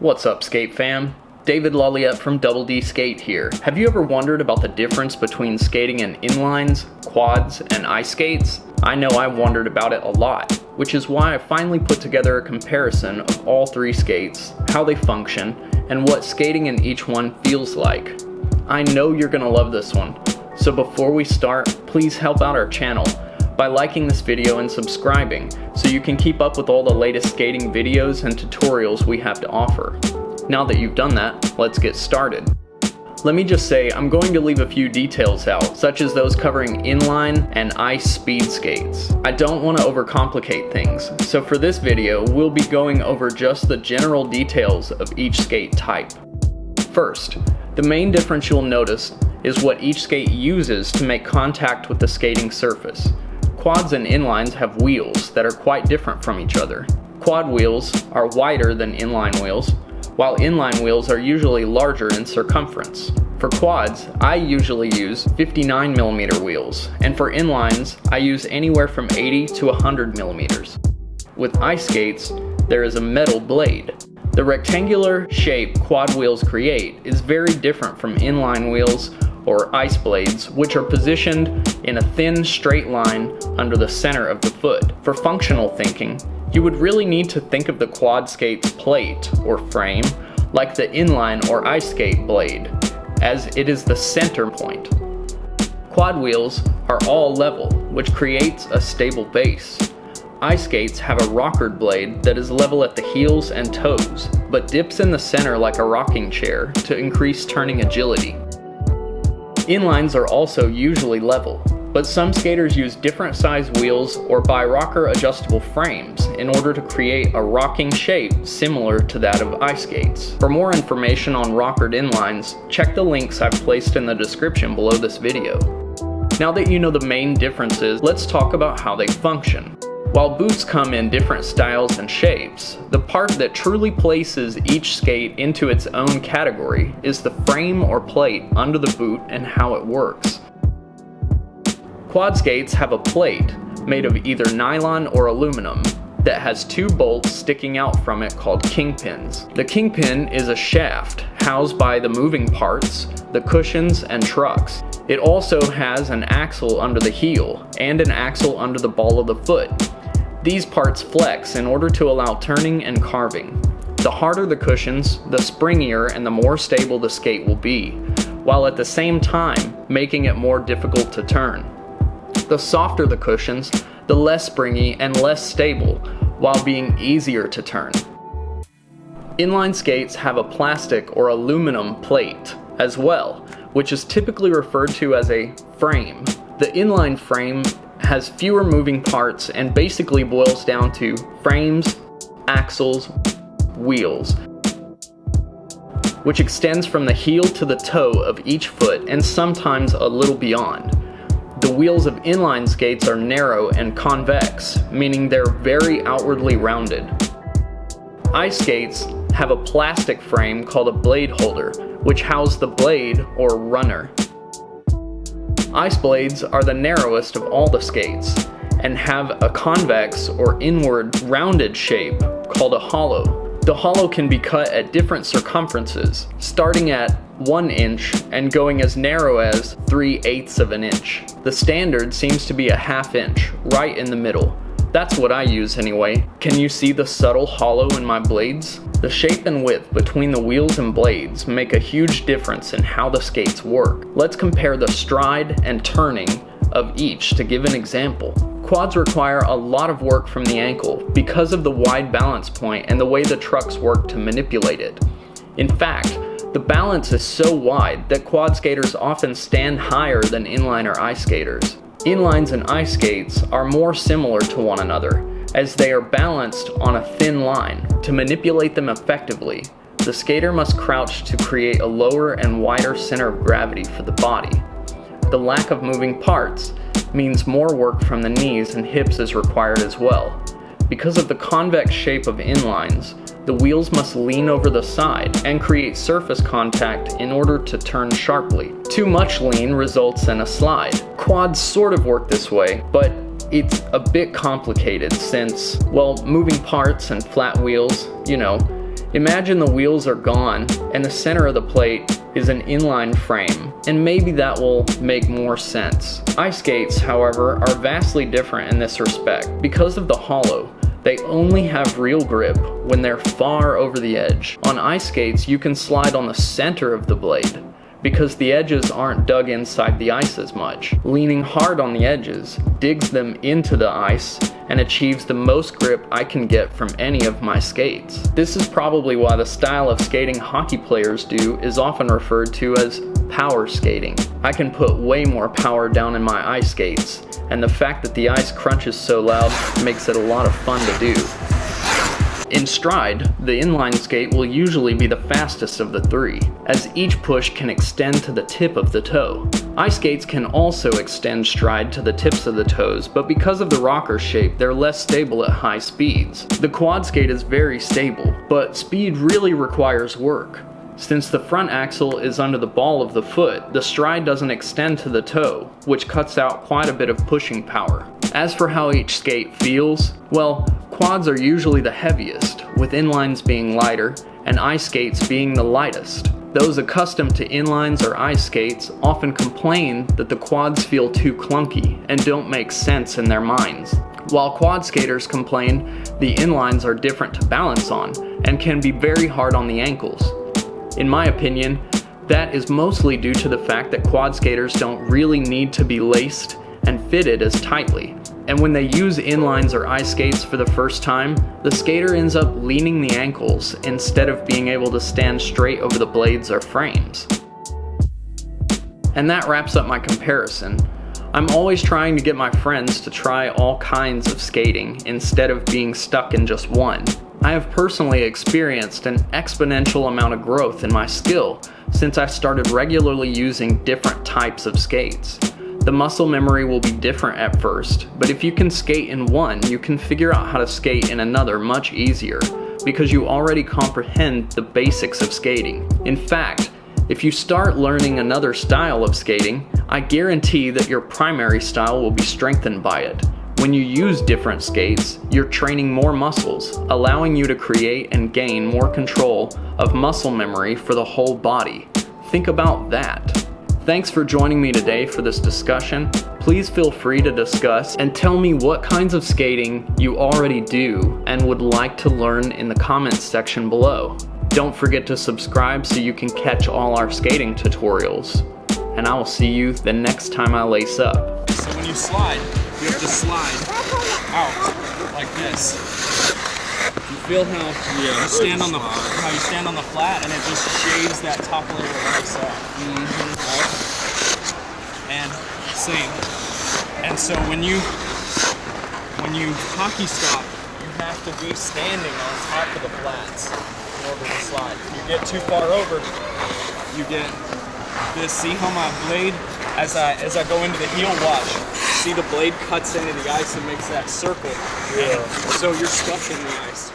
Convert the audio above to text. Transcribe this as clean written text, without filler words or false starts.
What's up, skate fam? David Laliette from Double D Skate here. Have you ever wondered about the difference between skating in inlines, quads, and ice skates? I know I wondered about it a lot, which is why I finally put together a comparison of all three skates, how they function, and what skating in each one feels like. I know you're gonna love this one, so before we start, please help out our channel by liking this video and subscribing so you can keep up with all the latest skating videos and tutorials we have to offer. Now that you've done that, let's get started. Let me just say I'm going to leave a few details out, such as those covering inline and ice speed skates. I don't want to overcomplicate things, so for this video we'll be going over just the general details of each skate type. First, the main difference you'll notice is what each skate uses to make contact with the skating surface. Quads and inlines have wheels that are quite different from each other. Quad wheels are wider than inline wheels, while inline wheels are usually larger in circumference. For quads, I usually use 59mm wheels, and for inlines, I use anywhere from 80 to 100mm. With ice skates, there is a metal blade. The rectangular shape quad wheels create is very different from inline wheels or ice blades, which are positioned in a thin straight line under the center of the foot. For functional thinking, you would really need to think of the quad skate's plate or frame like the inline or ice skate blade, as it is the center point. Quad wheels are all level, which creates a stable base. Ice skates have a rockered blade that is level at the heels and toes, but dips in the center like a rocking chair to increase turning agility. Inlines are also usually level, but some skaters use different size wheels or buy rocker adjustable frames in order to create a rocking shape similar to that of ice skates. For more information on rockered inlines, check the links I've placed in the description below this video. Now that you know the main differences, let's talk about how they function. While boots come in different styles and shapes, the part that truly places each skate into its own category is the frame or plate under the boot and how it works. Quad skates have a plate made of either nylon or aluminum that has two bolts sticking out from it called kingpins. The kingpin is a shaft housed by the moving parts, the cushions, and trucks. It also has an axle under the heel and an axle under the ball of the foot. These parts flex in order to allow turning and carving. The harder the cushions, the springier and the more stable the skate will be, while at the same time making it more difficult to turn. The softer the cushions, the less springy and less stable, while being easier to turn. Inline skates have a plastic or aluminum plate as well, which is typically referred to as a frame. The inline frame has fewer moving parts and basically boils down to frames, axles, wheels, which extends from the heel to the toe of each foot and sometimes a little beyond. The wheels of inline skates are narrow and convex, meaning they're very outwardly rounded. Ice skates have a plastic frame called a blade holder, which houses the blade or runner. Ice blades are the narrowest of all the skates and have a convex or inward rounded shape called a hollow. The hollow can be cut at different circumferences, starting at 1 inch and going as narrow as 3/8 of an inch. The standard seems to be a 1/2 inch, right in the middle. That's what I use anyway. Can you see the subtle hollow in my blades? The shape and width between the wheels and blades make a huge difference in how the skates work. Let's compare the stride and turning of each to give an example. Quads require a lot of work from the ankle because of the wide balance point and the way the trucks work to manipulate it. In fact, the balance is so wide that quad skaters often stand higher than inline or ice skaters. Inlines and ice skates are more similar to one another, as they are balanced on a thin line. To manipulate them effectively, the skater must crouch to create a lower and wider center of gravity for the body. The lack of moving parts means more work from the knees and hips is required as well. Because of the convex shape of inlines, the wheels must lean over the side and create surface contact in order to turn sharply. Too much lean results in a slide. Quads sort of work this way, but it's a bit complicated since, well, moving parts and flat wheels, Imagine the wheels are gone and the center of the plate is an inline frame, and maybe that will make more sense. Ice skates, however, are vastly different in this respect. Because of the hollow, they only have real grip when they're far over the edge. On ice skates, you can slide on the center of the blade because the edges aren't dug inside the ice as much. Leaning hard on the edges digs them into the ice and achieves the most grip I can get from any of my skates. This is probably why the style of skating hockey players do is often referred to as power skating. I can put way more power down in my ice skates, and the fact that the ice crunches so loud makes it a lot of fun to do. In stride, the inline skate will usually be the fastest of the three, as each push can extend to the tip of the toe. Ice skates can also extend stride to the tips of the toes, but because of the rocker shape, they're less stable at high speeds. The quad skate is very stable, but speed really requires work. Since the front axle is under the ball of the foot, the stride doesn't extend to the toe, which cuts out quite a bit of pushing power. As for how each skate feels, well, quads are usually the heaviest, with inlines being lighter, and ice skates being the lightest. Those accustomed to inlines or ice skates often complain that the quads feel too clunky and don't make sense in their minds, while quad skaters complain the inlines are different to balance on and can be very hard on the ankles. In my opinion, that is mostly due to the fact that quad skaters don't really need to be laced and fitted as tightly. And when they use inlines or ice skates for the first time, the skater ends up leaning the ankles instead of being able to stand straight over the blades or frames. And that wraps up my comparison. I'm always trying to get my friends to try all kinds of skating instead of being stuck in just one. I have personally experienced an exponential amount of growth in my skill since I started regularly using different types of skates. The muscle memory will be different at first, but if you can skate in one, you can figure out how to skate in another much easier because you already comprehend the basics of skating. In fact, if you start learning another style of skating, I guarantee that your primary style will be strengthened by it. When you use different skates, you're training more muscles, allowing you to create and gain more control of muscle memory for the whole body. Think about that. Thanks for joining me today for this discussion. Please feel free to discuss and tell me what kinds of skating you already do and would like to learn in the comments section below. Don't forget to subscribe so you can catch all our skating tutorials. And I will see you the next time I lace up. So when you slide, you have to slide out like this. You feel how you stand on the flat, and it just shaves that top layer of ice off. Right? And same. And so when you hockey stop, you have to be standing on top of the flats in order to slide. If you get too far over, you get this. See how my blade, as I go into the heel, watch. See the blade cuts into the ice and makes that circle. Yeah. So you're stuck in the ice.